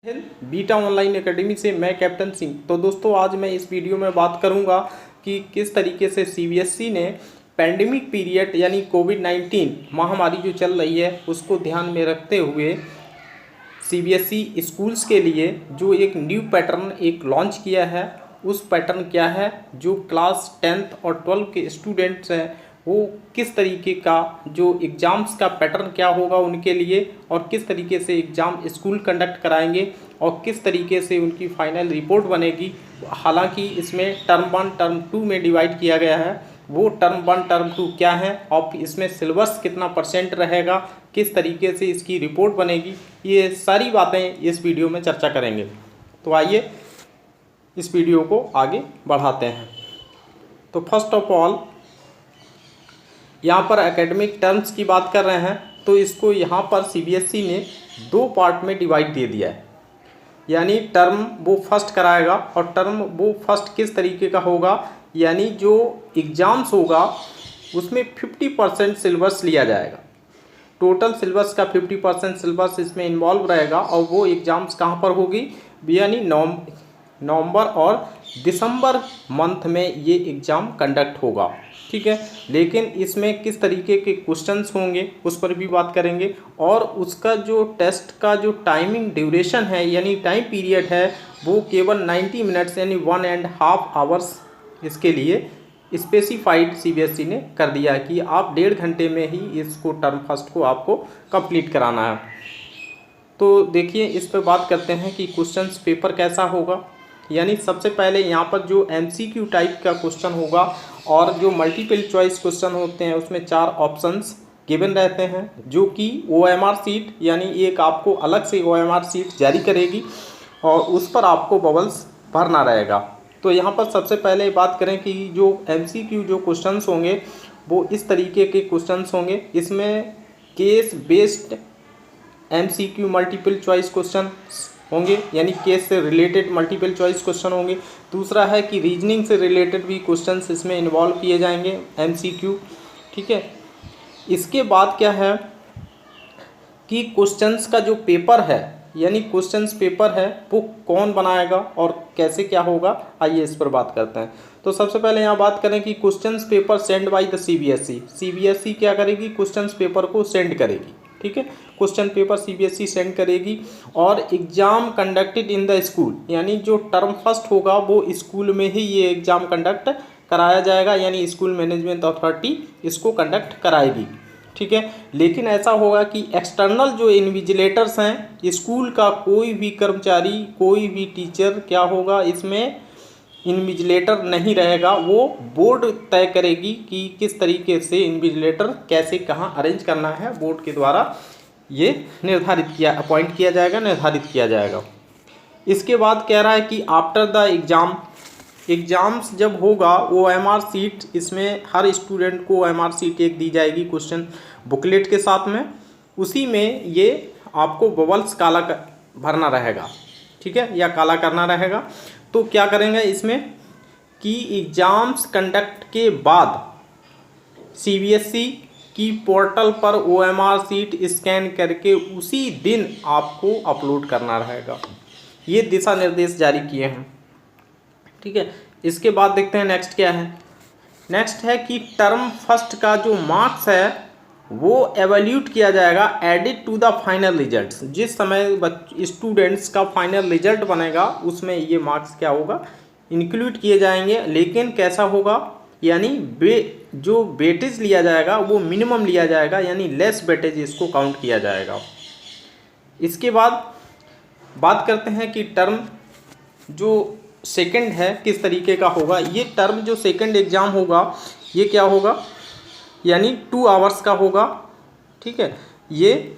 Beta online academy से मैं captain Singh. तो दोस्तों आज मैं इस वीडियो में बात करूंगा कि किस तरीके से सीबीएसई ने पैंडेमिक पीरियड यानी कोविड-19 महामारी जो चल रही है उसको ध्यान में रखते हुए सीबीएसई स्कूल्स के लिए जो एक न्यू पैटर्न एक लॉन्च किया है। उस पैटर्न क्या है, जो क्लास 10th और 12 के स्टूडेंट्स हैं वो किस तरीके का जो एग्ज़ाम्स का पैटर्न क्या होगा उनके लिए, और किस तरीके से एग्ज़ाम स्कूल कंडक्ट कराएंगे और किस तरीके से उनकी फाइनल रिपोर्ट बनेगी। हालांकि इसमें टर्म 1 टर्म 2 में डिवाइड किया गया है। वो टर्म 1 टर्म 2 क्या है और इसमें सिलेबस कितना % रहेगा, किस तरीके से इसकी रिपोर्ट बनेगी, ये सारी बातें इस वीडियो में चर्चा करेंगे। तो आइए इस वीडियो को आगे बढ़ाते हैं। तो फर्स्ट ऑफ ऑल यहाँ पर एकेडमिक टर्म्स की बात कर रहे हैं, तो इसको यहाँ पर सीबीएसई ने 2 पार्ट में डिवाइड दे दिया है। यानी टर्म वो फर्स्ट कराएगा और टर्म वो फर्स्ट किस तरीके का होगा, यानी जो एग्ज़ाम्स होगा उसमें 50% सिलेबस लिया जाएगा। टोटल सिलेबस का 50% सिलेबस इसमें इन्वॉल्व रहेगा और वो एग्ज़ाम्स कहाँ पर होगी, यानी नवंबर और दिसंबर मंथ में ये एग्ज़ाम कंडक्ट होगा। ठीक है, लेकिन इसमें किस तरीके के क्वेश्चंस होंगे उस पर भी बात करेंगे, और उसका जो टेस्ट का जो टाइमिंग ड्यूरेशन है यानी टाइम पीरियड है वो केवल 90 मिनट्स यानी 1.5 आवर्स इसके लिए स्पेसिफाइड सीबीएसई ने कर दिया कि आप 1.5 घंटे में ही इसको टर्म फर्स्ट को आपको कंप्लीट कराना है। तो देखिए इस पर बात करते हैं कि क्वेश्चंस पेपर कैसा होगा। यानी सबसे पहले यहाँ पर जो एमसीक्यू टाइप का क्वेश्चन होगा और जो मल्टीपल चॉइस क्वेश्चन होते हैं उसमें 4 ऑप्शंस गिवन रहते हैं, जो कि ओएमआर सीट यानी एक आपको अलग से ओएमआर सीट जारी करेगी और उस पर आपको बबल्स भरना रहेगा। तो यहाँ पर सबसे पहले बात करें कि जो एमसीक्यू जो क्वेश्चंस होंगे वो इस तरीके के क्वेश्चंस होंगे। इसमें case based MCQ multiple choice question होंगे, यानी केस से रिलेटेड मल्टीपल चॉइस क्वेश्चन होंगे। दूसरा है कि रीजनिंग से रिलेटेड भी क्वेश्चंस इसमें इन्वॉल्व किए जाएंगे एमसीक्यू। ठीक है, इसके बाद क्या है कि क्वेश्चंस का जो पेपर है यानी क्वेश्चंस पेपर है वो कौन बनाएगा और कैसे क्या होगा, आइए इस पर बात करते हैं। तो सबसे पहले यहाँ बात करें कि questions paper send by the CBSE क्या करेगी, क्वेश्चंस पेपर को सेंड करेगी। ठीक है, क्वेश्चन पेपर सीबीएसई सेंड करेगी और exam conducted in the school, यानी जो टर्म फर्स्ट होगा वो स्कूल में ही ये एग्ज़ाम कंडक्ट कराया जाएगा, यानी स्कूल मैनेजमेंट अथॉरिटी इसको कंडक्ट कराएगी। ठीक है, लेकिन ऐसा होगा कि एक्सटर्नल जो इन्विजिलेटर्स हैं, स्कूल का कोई भी कर्मचारी कोई भी टीचर क्या होगा इसमें इन्विजिलेटर नहीं रहेगा। वो बोर्ड तय करेगी कि किस तरीके से इन्विजिलेटर कैसे कहाँ अरेंज करना है, बोर्ड के द्वारा ये अपॉइंट किया जाएगा, निर्धारित किया जाएगा। इसके बाद कह रहा है कि आफ्टर द एग्ज़ाम्स जब होगा ओएमआर सीट, इसमें हर स्टूडेंट को ओएमआर सीट एक दी जाएगी क्वेश्चन बुकलेट के साथ में, उसी में ये आपको बबल्स काला भरना रहेगा। ठीक है, या काला करना रहेगा। तो क्या करेंगे इसमें कि एग्ज़ाम्स कंडक्ट के बाद सीबीएसई की पोर्टल पर ओएमआर सीट स्कैन करके उसी दिन आपको अपलोड करना रहेगा। ये दिशा निर्देश जारी किए हैं। ठीक है, इसके बाद देखते हैं नेक्स्ट क्या है। नेक्स्ट है कि टर्म फर्स्ट का जो मार्क्स है वो एवैल्यूट किया जाएगा added to the final results. जिस समय स्टूडेंट्स का फाइनल रिजल्ट बनेगा उसमें ये मार्क्स क्या होगा, इंक्लूड किए जाएंगे। लेकिन कैसा होगा, यानी जो वेटेज लिया जाएगा वो मिनिमम लिया जाएगा, यानी लेस वेटेज इसको काउंट किया जाएगा। इसके बाद बात करते हैं कि टर्म जो सेकंड है किस तरीके का होगा। ये टर्म जो सेकंड एग्ज़ाम होगा ये क्या होगा, यानी 2 आवर्स का होगा। ठीक है, ये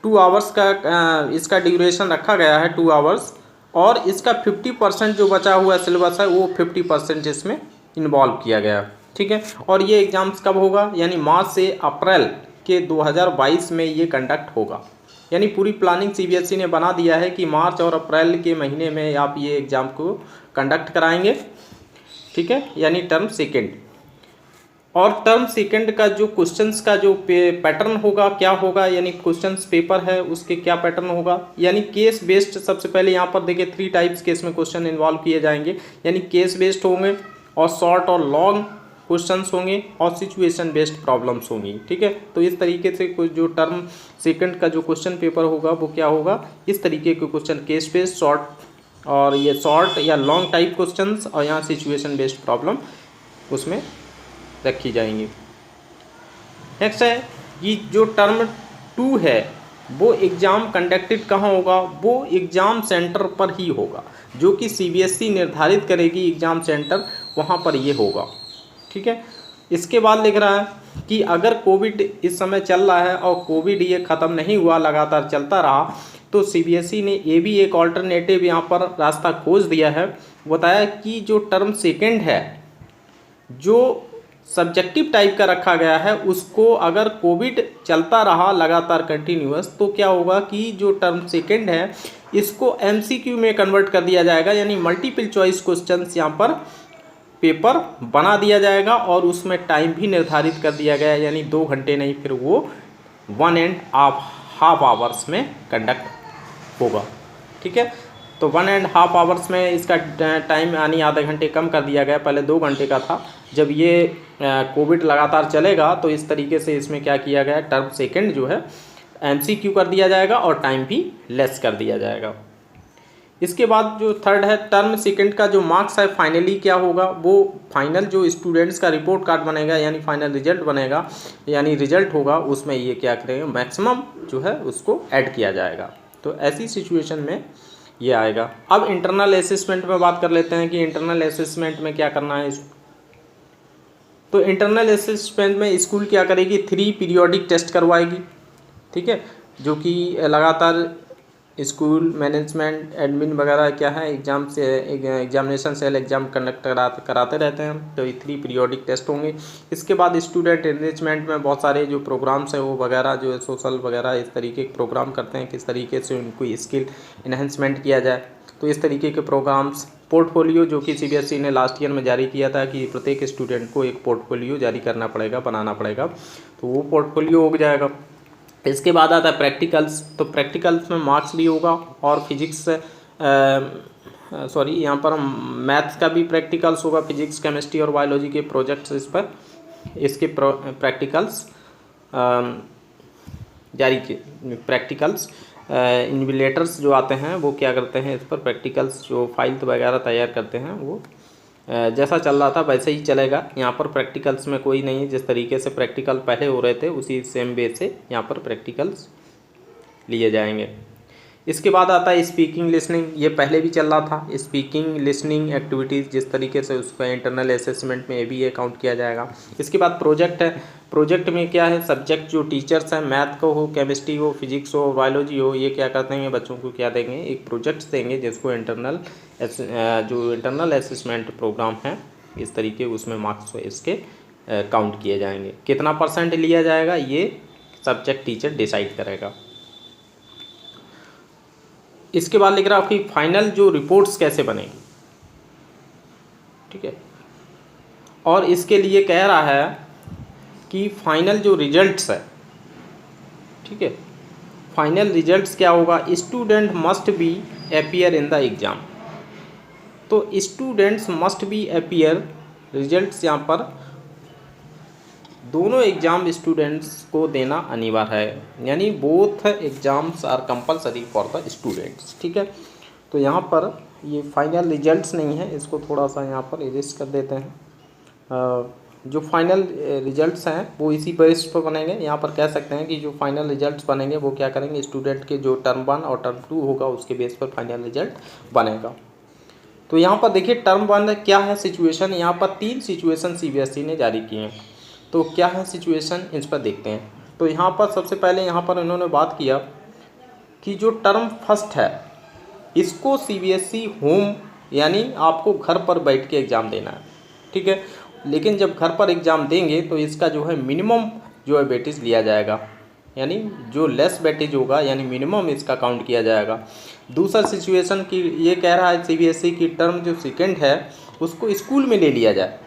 2 आवर्स का इसका ड्यूरेशन रखा गया है 2 आवर्स, और इसका 50% जो बचा हुआ सिलेबस है वो 50% इसमें इन्वॉल्व किया गया। ठीक है, और ये एग्ज़ाम्स कब होगा, यानी मार्च से अप्रैल के 2022 में ये कंडक्ट होगा। यानी पूरी प्लानिंग सीबीएसई ने बना दिया है कि मार्च और अप्रैल के महीने में आप ये एग्ज़ाम को कंडक्ट कराएंगे। ठीक है, यानी टर्म सेकेंड। और टर्म सेकंड का जो क्वेश्चंस का जो पैटर्न होगा क्या होगा, यानी क्वेश्चंस पेपर है उसके क्या पैटर्न होगा, यानी केस बेस्ड। सबसे पहले यहाँ पर देखिए 3 टाइप्स केस में क्वेश्चन इन्वॉल्व किए जाएंगे, यानी केस बेस्ड होंगे और शॉर्ट और लॉन्ग क्वेश्चंस होंगे और सिचुएशन बेस्ड प्रॉब्लम्स होंगी। ठीक है, तो इस तरीके से कुछ जो टर्म सेकंड का जो क्वेश्चन पेपर होगा वो क्या होगा, इस तरीके के क्वेश्चन केस बेस्ड, शॉर्ट और ये शॉर्ट या लॉन्ग टाइप क्वेश्चंस, और यहाँ सिचुएशन बेस्ड प्रॉब्लम उसमें रखी जाएंगी। नेक्स्ट है कि जो टर्म 2 है वो एग्ज़ाम कंडक्टेड कहाँ होगा, वो एग्ज़ाम सेंटर पर ही होगा, जो कि सीबीएसई निर्धारित करेगी एग्ज़ाम सेंटर, वहाँ पर ये होगा। ठीक है, इसके बाद लिख रहा है कि अगर कोविड इस समय चल रहा है और कोविड ये ख़त्म नहीं हुआ, लगातार चलता रहा, तो सीबीएसई ने ये भी एक ऑल्टरनेटिव यहाँ पर रास्ता खोज दिया है। बताया कि जो टर्म सेकंड है जो सब्जेक्टिव टाइप का रखा गया है, उसको अगर कोविड चलता रहा लगातार कंटिन्यूअस, तो क्या होगा कि जो टर्म सेकंड है इसको एमसीक्यू में कन्वर्ट कर दिया जाएगा, यानी मल्टीपल चॉइस क्वेश्चंस यहाँ पर पेपर बना दिया जाएगा और उसमें टाइम भी निर्धारित कर दिया गया है, यानी 2 घंटे नहीं, फिर वो 1.5 आवर्स में कंडक्ट होगा। ठीक है, तो 1.5 आवर्स में इसका टाइम यानी आधे घंटे कम कर दिया गया, पहले 2 घंटे का था। जब ये कोविड लगातार चलेगा तो इस तरीके से इसमें क्या किया गया, टर्म सेकंड जो है एमसीक्यू कर दिया जाएगा और टाइम भी लेस कर दिया जाएगा। इसके बाद जो थर्ड है टर्म सेकंड का जो मार्क्स है फाइनली क्या होगा, वो फाइनल जो स्टूडेंट्स का रिपोर्ट कार्ड बनेगा, यानी फाइनल रिजल्ट बनेगा, यानी रिजल्ट होगा, उसमें ये क्या करेंगे, मैक्सिमम जो है उसको ऐड किया जाएगा। तो ऐसी सिचुएशन में ये आएगा। अब इंटरनल असेसमेंट में बात कर लेते हैं कि इंटरनल असेसमेंट में क्या करना है। तो इंटरनल असेसमेंट में स्कूल क्या करेगी, 3 पीरियोडिक टेस्ट करवाएगी। ठीक है, जो कि लगातार स्कूल मैनेजमेंट एडमिन वगैरह क्या है एग्ज़ाम से एग्जामिनेशन सेल एग्ज़ाम कंडक्ट कराते रहते हैं, तो ये 3 पीरियोडिक टेस्ट होंगे। इसके बाद स्टूडेंट एनरिचमेंट में बहुत सारे जो प्रोग्राम्स हैं वो वगैरह जो है सोशल वगैरह इस तरीके के प्रोग्राम करते हैं, किस तरीके से उनको स्किल इन्हेंसमेंट किया जाए, तो इस तरीके के प्रोग्राम्स। पोर्टफोलियो जो कि सीबीएसई ने लास्ट ईयर में जारी किया था कि प्रत्येक स्टूडेंट को एक पोर्टफोलियो जारी करना पड़ेगा, बनाना पड़ेगा, तो वो पोर्टफोलियो हो जाएगा। इसके बाद आता है प्रैक्टिकल्स, तो प्रैक्टिकल्स में मार्क्स भी होगा और फिजिक्स यहाँ पर मैथ्स का भी प्रैक्टिकल्स होगा, फिजिक्स केमिस्ट्री और बायोलॉजी के प्रोजेक्ट्स इस पर इसके प्रैक्टिकल्स जारी किए। प्रैक्टिकल्स इन्विजिलेटर्स जो आते हैं वो क्या करते हैं, इस पर प्रैक्टिकल्स जो फाइल वगैरह तैयार करते हैं वो जैसा चल रहा था वैसे ही चलेगा। यहाँ पर प्रैक्टिकल्स में कोई नहीं है, जिस तरीके से प्रैक्टिकल पहले हो रहे थे उसी सेम वे से यहाँ पर प्रैक्टिकल्स लिए जाएंगे। इसके बाद आता है स्पीकिंग लिसनिंग, ये पहले भी चल रहा था। स्पीकिंग लिसनिंग एक्टिविटीज़ जिस तरीके से उसका इंटरनल असेसमेंट में भी ये काउंट किया जाएगा। इसके बाद प्रोजेक्ट है, प्रोजेक्ट में क्या है, सब्जेक्ट जो टीचर्स हैं, मैथ को हो, केमिस्ट्री हो, फिजिक्स हो, बायोलॉजी हो, ये क्या करते हैं, बच्चों को क्या देंगे, एक प्रोजेक्ट्स देंगे जिसको जो इंटरनल असेसमेंट प्रोग्राम है इस तरीके उसमें मार्क्स इसके काउंट किए जाएंगे। कितना % लिया जाएगा ये सब्जेक्ट टीचर डिसाइड करेगा। इसके बाद लिख रहा है कि फाइनल जो रिपोर्ट्स कैसे बनेगी। ठीक है, और इसके लिए कह रहा है कि फाइनल जो रिजल्ट्स है, ठीक है, फाइनल रिजल्ट्स क्या होगा, student must be appear in the exam. तो students must be appear, results यहाँ पर दोनों एग्ज़ाम स्टूडेंट्स को देना अनिवार्य है, यानी both exams are compulsory for the students. ठीक है, तो यहाँ पर ये फाइनल रिजल्ट्स नहीं है, इसको थोड़ा सा यहाँ पर इरेज कर देते हैं। जो फाइनल रिजल्ट्स हैं वो इसी बेस पर बनेंगे। यहाँ पर कह सकते हैं कि जो फाइनल रिजल्ट्स बनेंगे वो क्या करेंगे, स्टूडेंट के जो टर्म 1 और टर्म 2 होगा उसके बेस पर फाइनल रिजल्ट बनेगा। तो यहाँ पर देखिए टर्म 1 क्या है सिचुएशन, यहाँ पर 3 सिचुएशन सीबीएसई ने जारी किए हैं। तो क्या है सिचुएशन, इस पर देखते हैं। तो यहाँ पर सबसे पहले यहाँ पर इन्होंने बात किया कि जो टर्म फर्स्ट है इसको सीबीएसई होम, यानी आपको घर पर बैठ के एग्ज़ाम देना है। ठीक है, लेकिन जब घर पर एग्ज़ाम देंगे तो इसका जो है मिनिमम जो है वेटेज लिया जाएगा, यानी जो लेस वेटेज होगा यानी मिनिमम इसका काउंट किया जाएगा। दूसरा सिचुएशन की ये कह रहा है सीबीएसई की टर्म जो सेकंड है उसको स्कूल में ले लिया जाए,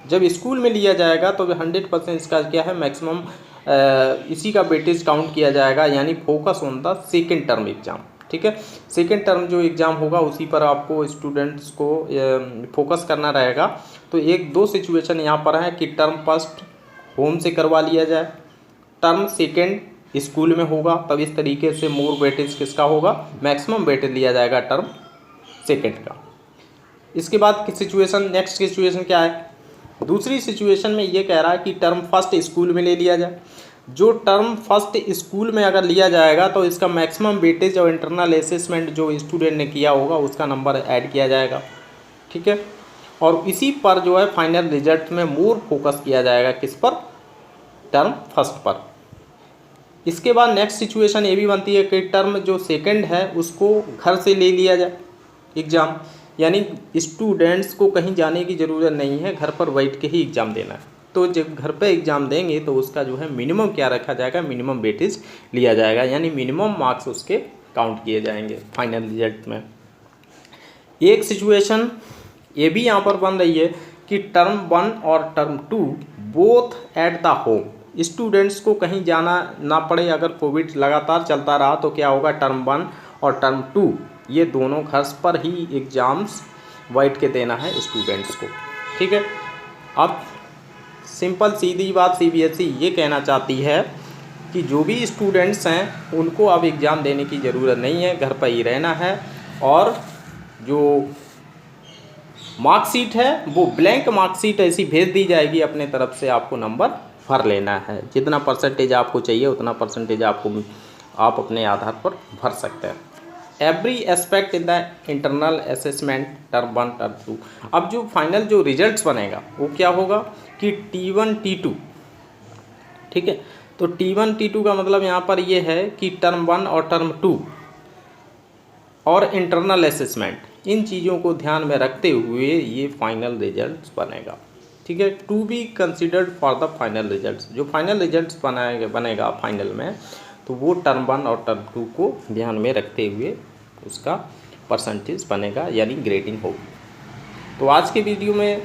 जब स्कूल में लिया जाएगा तो 100% इसका क्या है, मैक्सिमम इसी का वेटेज काउंट किया जाएगा, यानी focus on the second term exam. ठीक है, सेकेंड टर्म जो एग्ज़ाम होगा उसी पर आपको स्टूडेंट्स को फोकस करना रहेगा। तो एक दो सिचुएशन यहाँ पर है कि टर्म फर्स्ट होम से करवा लिया जाए, टर्म सेकेंड स्कूल में होगा, तब इस तरीके से मोर वेटेज किसका होगा, मैक्सिमम वेटेज लिया जाएगा टर्म सेकेंड का। इसके बाद की सिचुएशन, नेक्स्ट सिचुएशन क्या है, दूसरी सिचुएशन में ये कह रहा है कि टर्म फर्स्ट स्कूल में ले लिया जाए। जो टर्म फर्स्ट स्कूल में अगर लिया जाएगा तो इसका मैक्सिमम वेटेज और इंटरनल असेसमेंट जो स्टूडेंट ने किया होगा उसका नंबर ऐड किया जाएगा। ठीक है, और इसी पर जो है फाइनल रिजल्ट में मोर फोकस किया जाएगा, किस पर, टर्म फर्स्ट पर। इसके बाद नेक्स्ट सिचुएशन ये भी बनती है कि टर्म जो सेकंड है उसको घर से ले लिया जाए एग्ज़ाम, यानी स्टूडेंट्स को कहीं जाने की ज़रूरत नहीं है, घर पर बैठ के ही एग्ज़ाम देना है। तो जब घर पे एग्ज़ाम देंगे तो उसका जो है मिनिमम क्या रखा जाएगा, मिनिमम वेटेज लिया जाएगा, यानी मिनिमम मार्क्स उसके काउंट किए जाएंगे फाइनल रिजल्ट में। एक सिचुएशन ये भी यहाँ पर बन रही है कि टर्म 1 और term 2 both at the home, students को कहीं जाना ना पड़े। अगर कोविड लगातार चलता रहा तो क्या होगा, टर्म 1 और टर्म 2 ये दोनों घर पर ही एग्ज़ाम्स बैठ के देना है स्टूडेंट्स को। ठीक है, अब सिंपल सीधी बात सीबीएसई ये कहना चाहती है कि जो भी स्टूडेंट्स हैं उनको अब एग्ज़ाम देने की ज़रूरत नहीं है, घर पर ही रहना है, और जो मार्कशीट है वो ब्लैंक मार्कशीट ऐसी भेज दी जाएगी, अपने तरफ से आपको नंबर भर लेना है, जितना परसेंटेज आपको चाहिए उतना परसेंटेज आप अपने आधार पर भर सकते हैं। Every aspect in the internal assessment term 1 term 2। अब जो फाइनल जो रिजल्ट्स बनेगा वो क्या होगा कि T1 T2। ठीक है, तो T1 T2 का मतलब यहाँ पर ये है कि टर्म 1 और टर्म 2 और इंटरनल असेसमेंट, इन चीज़ों को ध्यान में रखते हुए ये फाइनल रिजल्ट्स बनेगा। ठीक है, to be considered for the final results, जो फाइनल रिजल्ट्स बनेगा फाइनल में, तो वो टर्म 1 और टर्म 2 को ध्यान में रखते हुए उसका परसेंटेज बनेगा, यानी ग्रेडिंग होगी। तो आज के वीडियो में